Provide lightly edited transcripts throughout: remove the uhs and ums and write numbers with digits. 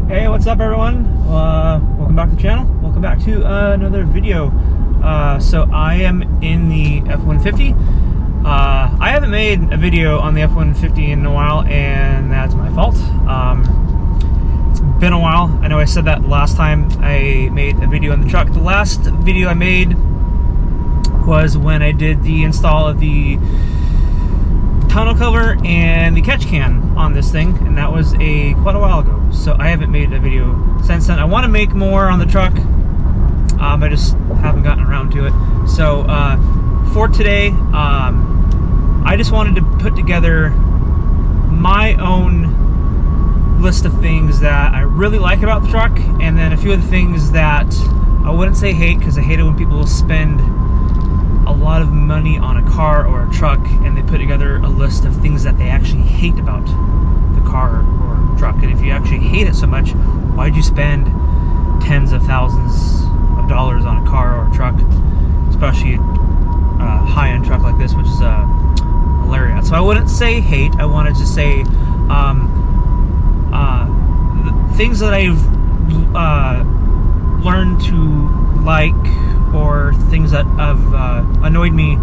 Hey, what's up everyone? Welcome back to the channel. Welcome back to another video. So I am in the F150. I haven't made a video on the F150 in a while, and that's my fault. It's been a while. I know I said that last time I made a video on the truck. The last video I made was when I did the install of the tonneau cover and the catch can on this thing, and that was quite a while ago. So I haven't made a video since then. I want to make more on the truck. I just haven't gotten around to it. So for today, I just wanted to put together my own list of things that I really like about the truck, and then a few of the things that I wouldn't say hate, because I hate it when people spend a lot of money on a car or a truck and they put together a list of things that they actually hate about the car or truck. And if you actually hate it so much, why'd you spend tens of thousands of dollars on a car or a truck, especially a high-end truck like this, which is a LARIAT? So I wouldn't say hate. I wanted to say things that I've learned to like, or things that have annoyed me.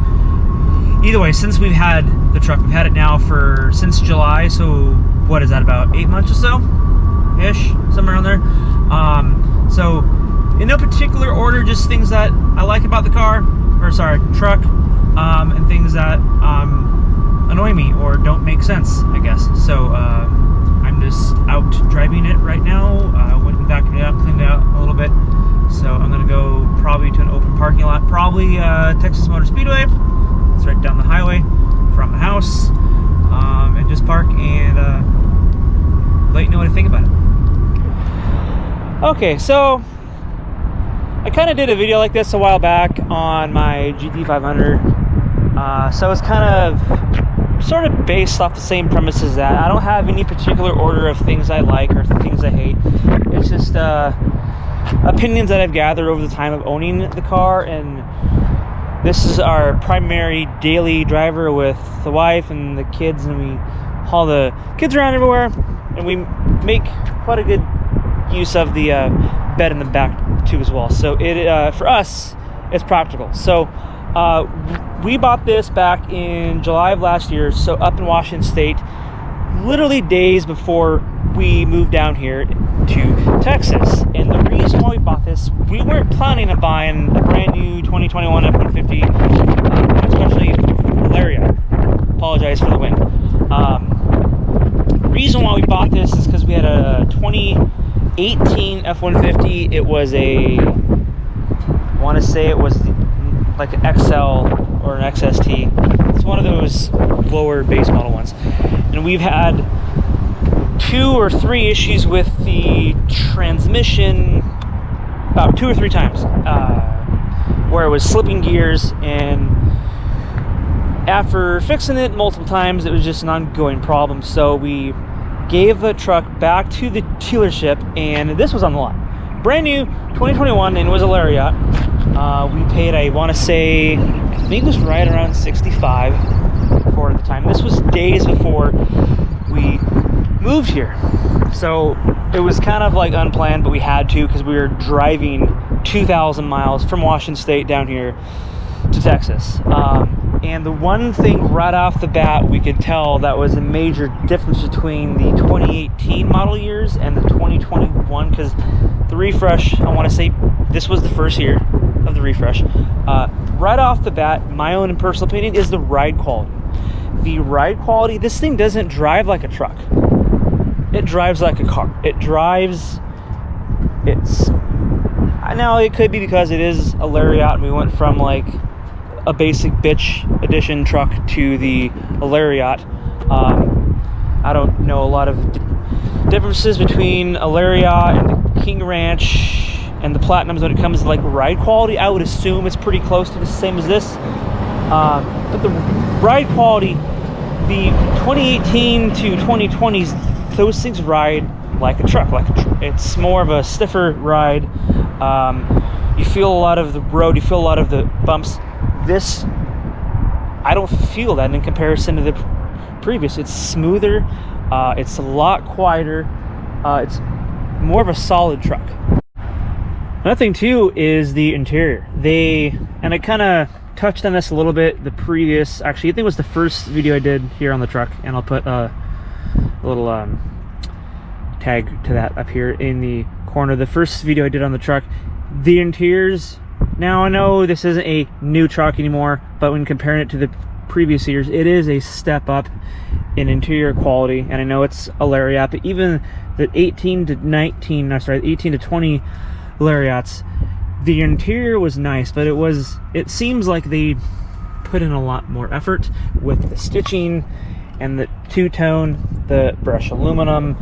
Either way, since we've had the truck, we've had it now since July, so what is that, about 8 months or so ish, somewhere around there. So in no particular order, just things that I like about the truck, and things that annoy me or don't make sense, I guess. So I'm just out driving it right now. Went and vacuumed it up, cleaned it out a little bit. So I'm gonna go probably to an open parking lot, probably Texas Motor Speedway. It's right down the highway from the house, and just park and let you know what I think about it. Okay, so I kind of did a video like this a while back on my GT500. So it's kind of sort of based off the same premises that I don't have any particular order of things I like or things I hate. It's just opinions that I've gathered over the time of owning the car, and this is our primary daily driver with the wife and the kids, and we haul the kids around everywhere, and we make quite a good use of the bed in the back too as well. So it for us, it's practical. So we bought this back in July of last year, so up in Washington State, literally days before we moved down here to Texas. And the reason why we bought this, we weren't planning on buying a brand new 2021 F150, especially LARIAT. Apologize for the wind. The reason why we bought this is because we had a 2018 F150. It was I want to say it was like an XL or an XST. It's one of those lower base model ones. And we've had 2 or 3 issues with the transmission about 2 or 3 times, where it was slipping gears, and after fixing it multiple times, it was just an ongoing problem. So we gave the truck back to the dealership, and this was on the lot, brand new 2021, and it was a LARIAT. We paid, I want to say, I think it was right around $65 for the time. This was days before we moved here, so it was kind of like unplanned, but we had to, because we were driving 2,000 miles from Washington State down here to Texas. And the one thing right off the bat we could tell that was a major difference between the 2018 model years and the 2021, because the refresh, I want to say this was the first year of the refresh. Right off the bat, my own personal opinion is the ride quality. The ride quality, this thing doesn't drive like a truck. It drives like a car. I know it could be because it is a LARIAT, and we went from like a basic bitch edition truck to the LARIAT. I don't know a lot of differences between a LARIAT and the King Ranch and the Platinums when it comes to like ride quality. I would assume it's pretty close to the same as this. But the ride quality, the 2018 to 2020s, those things ride like a truck. It's more of a stiffer ride. You feel a lot of the road, you feel a lot of the bumps. This, I don't feel that in comparison to the previous. It's smoother, it's a lot quieter, it's more of a solid truck. Another thing too is the interior. And I kind of touched on this a little bit the previous, actually I think it was the first video I did here on the truck, and I'll put a little tag to that up here in the corner. The first video I did on the truck, the interiors, now I know this isn't a new truck anymore, but when comparing it to the previous years, it is a step up in interior quality. And I know it's a Lariat, but even the 18 to 20 Lariats, the interior was nice, but it seems like they put in a lot more effort with the stitching and the two-tone, the brushed aluminum,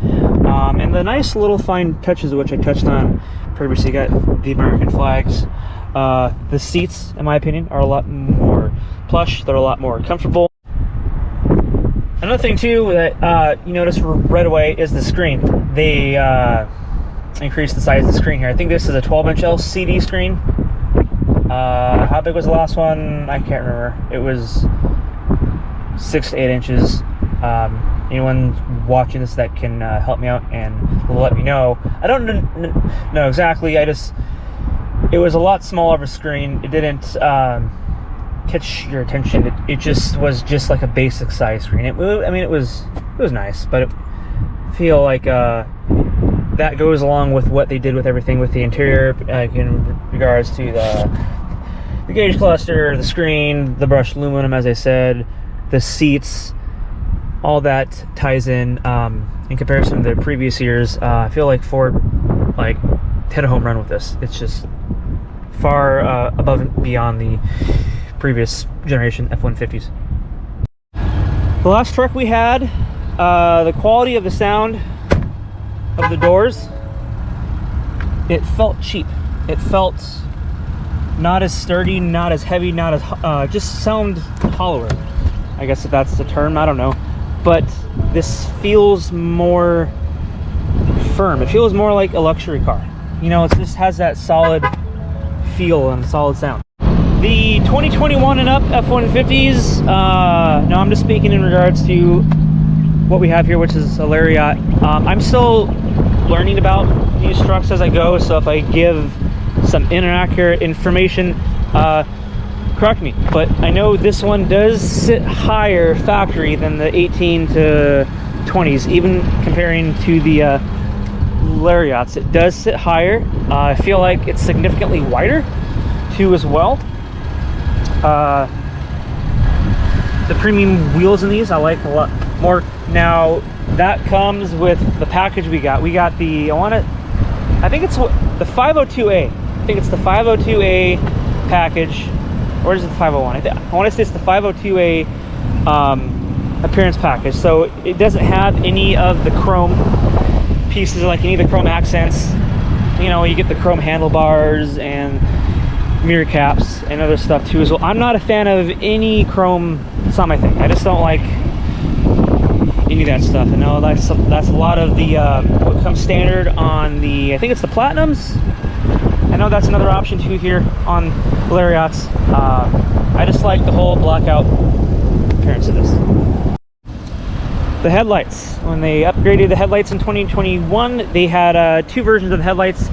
and the nice little fine touches, which I touched on previously. You got the American flags. The seats, in my opinion, are a lot more plush. They're a lot more comfortable. Another thing too that you notice right away is the screen. They increased the size of the screen here. I think this is a 12-inch LCD screen. How big was the last one? I can't remember. It was 6 to 8 inches. Anyone watching this that can help me out and let me know. I don't know exactly. It was a lot smaller of a screen. It didn't catch your attention. It just was just like a basic size screen. It was nice, but I feel like that goes along with what they did with everything with the interior in regards to the gauge cluster, the screen, the brushed aluminum, as I said, the seats. All that ties in comparison to the previous years. I feel like Ford hit a home run with this. It's just far above and beyond the previous generation F-150s. The last truck we had, the quality of the sound of the doors, it felt cheap. It felt not as sturdy, not as heavy, not as just sound hollower, I guess, if that's the term. I don't know, but this feels more firm. It feels more like a luxury car. You know, it just has that solid feel and solid sound. The 2021 and up F-150s, no, I'm just speaking in regards to what we have here, which is a Lariat. I'm still learning about these trucks as I go, so if I give some inaccurate information, correct me. But I know this one does sit higher factory than the 18 to 20s, even comparing to the Lariats. It does sit higher. I feel like it's significantly wider too as well. The premium wheels in these I like a lot more. Now that comes with the package we got. We got the, I think it's the 502A. I think it's the 502A package, or is it the 501? I want to say it's the 502A appearance package. So it doesn't have any of the chrome pieces, like any of the chrome accents. You know, you get the chrome handlebars and mirror caps and other stuff too as well. I'm not a fan of any chrome. It's not my thing. I just don't like any of that stuff. I know that's a lot of the what comes standard on the, I think it's the Platinums. I know that's another option too here on Lariats. I just like the whole blackout appearance of this. The headlights, when they upgraded the headlights in 2021, they had two versions of the headlights.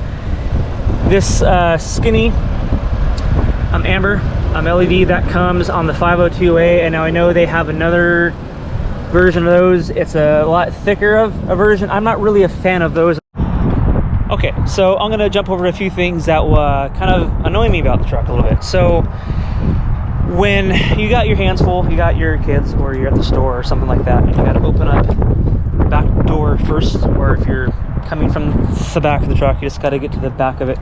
This skinny amber LED that comes on the 502A, and now I know they have another version of those. It's a lot thicker of a version. I'm not really a fan of those. Okay, so I'm gonna jump over to a few things that kind of annoy me about the truck a little bit. So when you got your hands full, you got your kids, or you're at the store or something like that, and you got to open up the back door first, or if you're coming from the back of the truck, you just got to get to the back of it.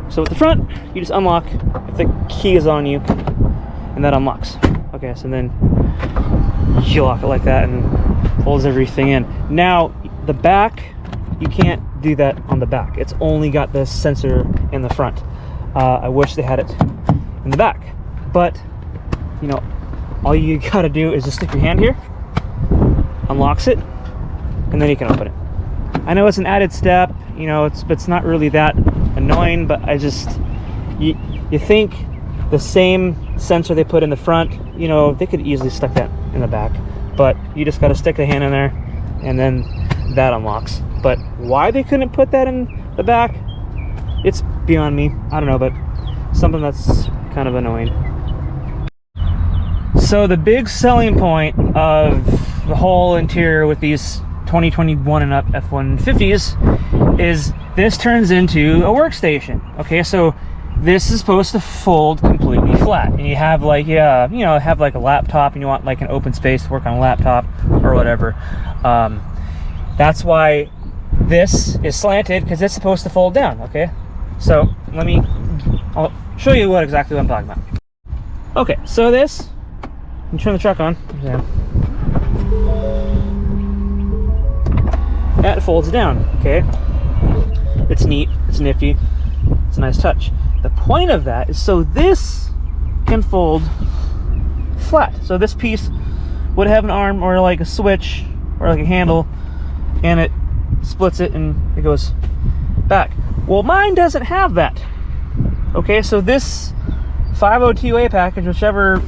So at the front, you just unlock if the key is on you, and that unlocks. Okay, so then you lock it like that and holds everything in. Now the back, you can't do that on the back. It's only got the sensor in the front. I wish they had it in the back, but you know, all you gotta do is just stick your hand here, unlocks it, and then you can open it. I know it's an added step, you know, it's not really that annoying, but I just, you think the same sensor they put in the front, you know, they could easily stick that in the back, but you just got to stick the hand in there, and then that unlocks. But why they couldn't put that in the back, it's beyond me. I don't know, but something that's kind of annoying. So the big selling point of the whole interior with these 2021 and up F150s is this turns into a workstation. Okay, so this is supposed to fold completely flat, and you have like, yeah, you know, have like a laptop and you want like an open space to work on a laptop or whatever. That's why this is slanted, because it's supposed to fold down. Okay, so I'll show you exactly what I'm talking about. Okay, so this, you turn the truck on, that folds down. Okay, it's neat, it's nifty, it's a nice touch. The point of that is so this can fold flat. So this piece would have an arm or like a switch or like a handle, and it splits it and it goes back. Well, mine doesn't have that. Okay, so this 502A package, whichever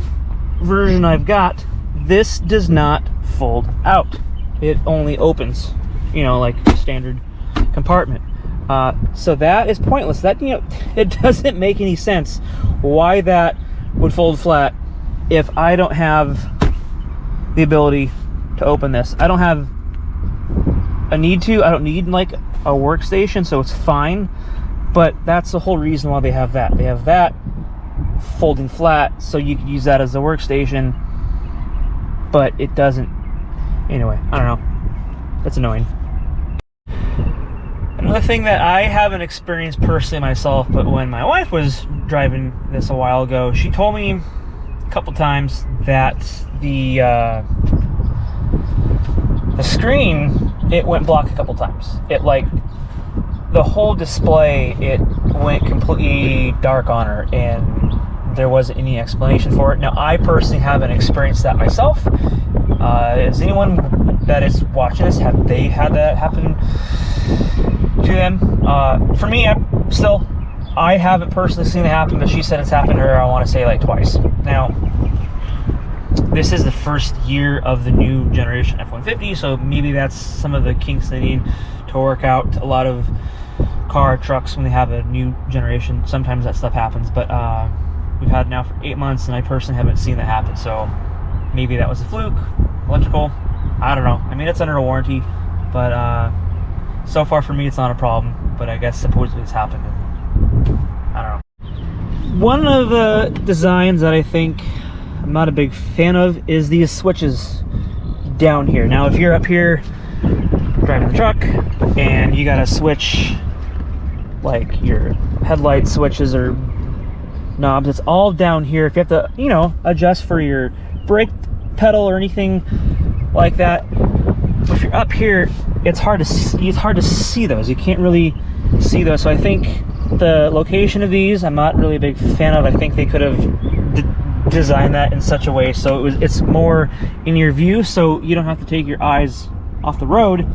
version I've got, this does not fold out. It only opens, you know, like a standard compartment. So that is pointless. That, you know, it doesn't make any sense why that would fold flat if I don't have the ability to open this. I don't have a need to. I don't need like a workstation, so it's fine. But that's the whole reason why they have that. They have that folding flat, so you could use that as a workstation, but it doesn't. Anyway, I don't know. That's annoying. Another thing that I haven't experienced personally myself, but when my wife was driving this a while ago, she told me a couple times that the screen, it went black a couple times. It like, the whole display, it went completely dark on her, and there wasn't any explanation for it. Now, I personally haven't experienced that myself. Is anyone that is watching this, have they had that happen to them? For me, I haven't personally seen it happen, but she said it's happened to her, I want to say like twice. Now, this is the first year of the new generation F-150, so maybe that's some of the kinks they need to work out. A lot of trucks, when they have a new generation, sometimes that stuff happens, but we've had it now for 8 months, and I personally haven't seen that happen, so maybe that was a fluke, electrical, I don't know. I mean, it's under a warranty, but so far for me it's not a problem, but I guess supposedly it's happened. I don't know. One of the designs that I think I'm not a big fan of is these switches down here. Now, if you're up here driving the truck and you gotta switch like your headlight switches or knobs, it's all down here. If you have to, you know, adjust for your brake pedal or anything like that, if you're up here, it's hard to see those. You can't really see those. So I think the location of these, I'm not really a big fan of. I think they could have designed that in such a way so it's more in your view, so you don't have to take your eyes off the road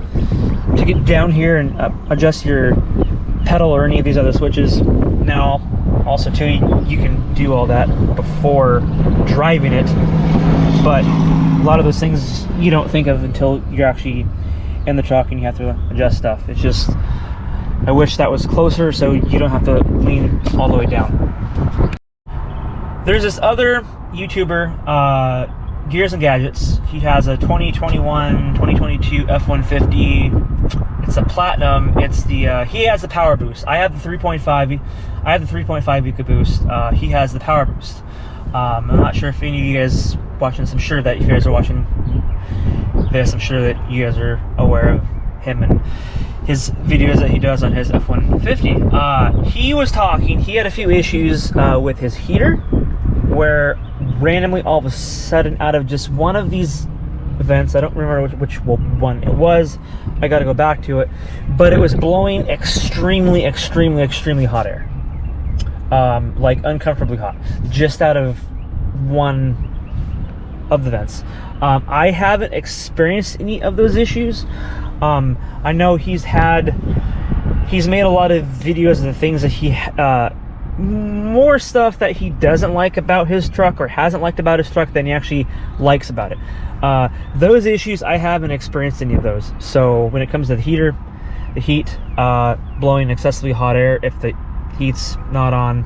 to get down here and adjust your pedal or any of these other switches. Now, also too, you can do all that before driving it, but a lot of those things you don't think of until you're actually in the truck and you have to adjust stuff. It's just, I wish that was closer so you don't have to lean all the way down. There's this other YouTuber, Gears and Gadgets. He has a 2021, 2022 F-150. It's a platinum. It's the he has the power boost. I have the 3.5. I have the 3.5 EcoBoost. He has the power boost. I'm not sure if any of you guys watching this. I'm sure that if you guys are watching this, I'm sure that you guys are aware of him and his videos that he does on his F-150. He was talking. He had a few issues with his heater, where randomly all of a sudden, out of just one of these events, I don't remember which one it was, I got to go back to it, but it was blowing extremely hot air, like uncomfortably hot, just out of one of the vents. I haven't experienced any of those issues. I know he's made a lot of videos of the things that more stuff that he doesn't like about his truck or hasn't liked about his truck than he actually likes about it. Those issues, I haven't experienced any of those. So when it comes to the heater, the heat, blowing excessively hot air, if the heat's not on,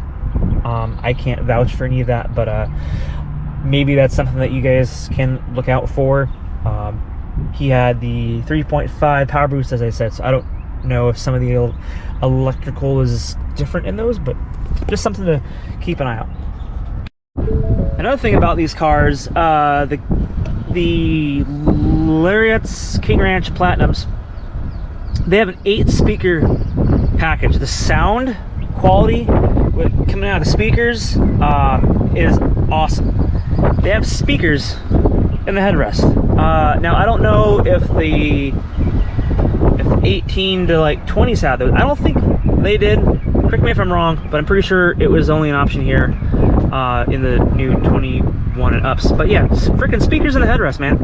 I can't vouch for any of that, but maybe that's something that you guys can look out for. He had the 3.5 power boost, as I said, so I don't know if some of the electrical is different in those, but just something to keep an eye out. Another thing about these cars, the Lariats, King Ranch Platinums, they have an 8-speaker package. The sound quality coming out of the speakers is awesome. They have speakers in the headrest. Now I don't know if the 18 to like 20s had those. I don't think they did. Correct me if I'm wrong, but I'm pretty sure it was only an option here in the new 21 and ups. But yeah, freaking speakers in the headrest, man.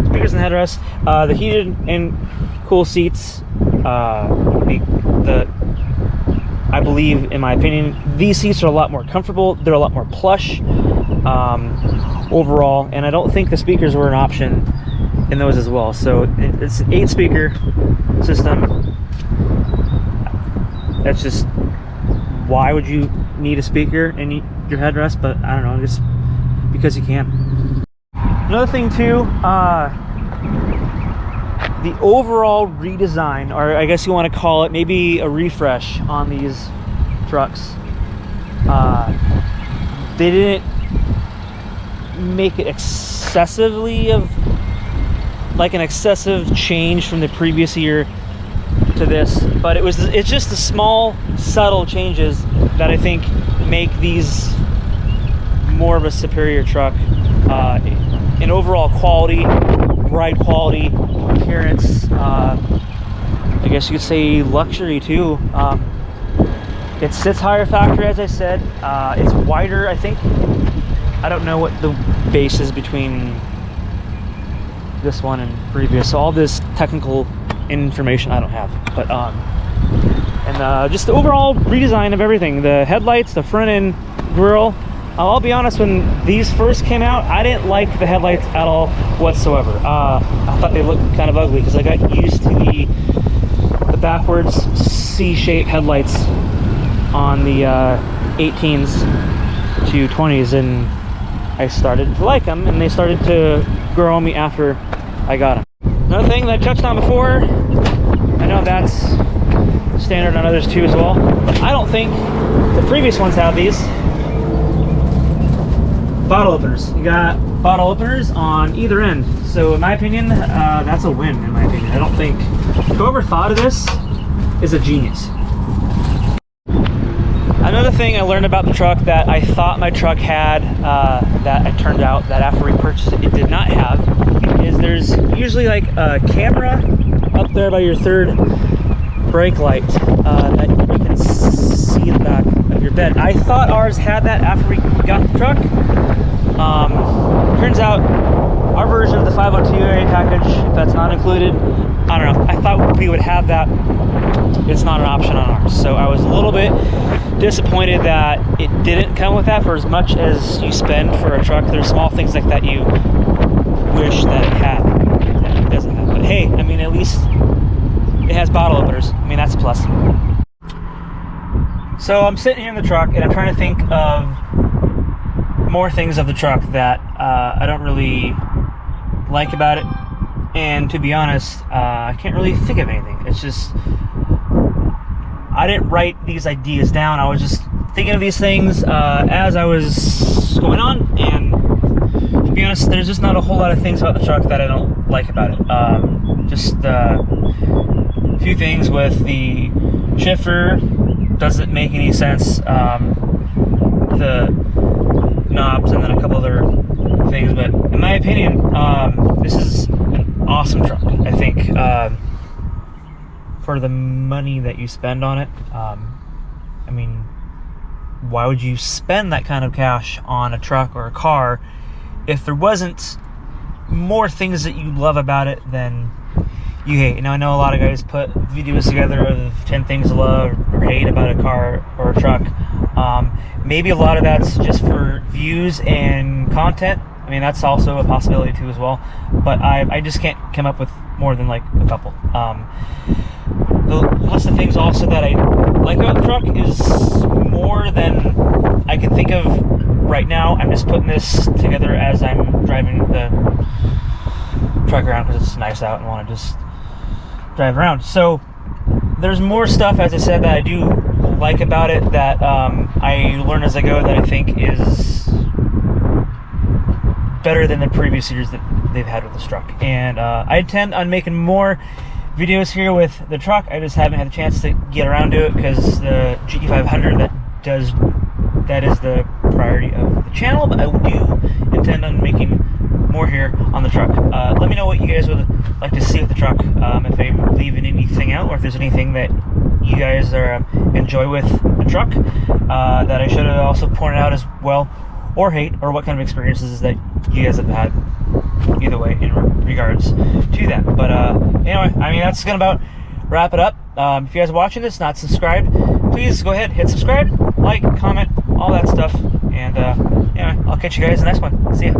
Speakers in the headrest. The heated and cool seats. I believe, in my opinion, these seats are a lot more comfortable. They're a lot more plush overall, and I don't think the speakers were an option in those as well. So it's an 8-speaker system. That's just, why would you need a speaker in your headrest? But I don't know, just because you can. Another thing too, the overall redesign, or I guess you want to call it maybe a refresh on these trucks. They didn't make it excessively of like an excessive change from the previous year to this, but it's just the small subtle changes that I think make these more of a superior truck in overall quality, ride quality, appearance, I guess you could say luxury too. It sits higher factory, as I said. It's wider, I think. I don't know what the base is between this one and previous, so all this technical information I don't have, but and just the overall redesign of everything, the headlights, the front end grille. I'll be honest, when these first came out, I didn't like the headlights at all whatsoever. I thought they looked kind of ugly because I got used to the backwards C-shaped headlights on the 18s to 20s, and I started to like them, and they started to grow on me after I got them. Another thing that I touched on before, I know that's standard on others too as well, but I don't think the previous ones have these. Bottle openers. You got bottle openers on either end. So in my opinion, that's a win in my opinion. I don't think whoever thought of this is a genius. Another thing I learned about the truck that I thought my truck had, that it turned out that after we purchased it, it did not have, is there's usually like a camera up there by your third brake light that you can see the back of your bed. I thought ours had that after we got the truck. Turns out our version of the 502A package, if that's not included, I don't know, I thought we would have that. It's not an option on ours, so I was a little bit disappointed that it didn't come with that. For as much as you spend for a truck, there's small things like that you wish that it had that it doesn't have. But hey, I mean, at least it has bottle openers. I mean, that's a plus. So I'm sitting here in the truck and I'm trying to think of more things of the truck that I don't really like about it, and to be honest, I can't really think of anything. It's just, I didn't write these ideas down. I was just thinking of these things as I was going on, and to be honest, there's just not a whole lot of things about the truck that I don't like about it. Just a few things with the shifter doesn't make any sense. The knobs, and then a couple other things, but in my opinion, this is an awesome truck. I think for the money that you spend on it, I mean, why would you spend that kind of cash on a truck or a car if there wasn't more things that you love about it than you hate. Now I know a lot of guys put videos together of 10 things to love or hate about a car or a truck. Maybe a lot of that's just for views and content. I mean, that's also a possibility too as well, but I just can't come up with more than like a couple. The list of things also that I like about the truck is more than I can think of right now. I'm just putting this together as I'm driving the truck around because it's nice out and want to just drive around. So there's more stuff, as I said, that I do like about it that I learn as I go that I think is better than the previous years that they've had with this truck. And I intend on making more videos here with the truck. I just haven't had the chance to get around to it because the GT500 that is the priority of the channel, but I do intend on making more here on the truck. Let me know what you guys would like to see with the truck, if I'm leaving anything out, or if there's anything that you guys enjoy with the truck that I should have also pointed out as well, or hate, or what kind of experiences that you guys have had. Either way, in regards to that. But anyway, I mean, that's gonna about wrap it up. If you guys are watching this, not subscribed, please go ahead, hit subscribe, like, comment, all that stuff. And anyway, I'll catch you guys in the next one. See ya.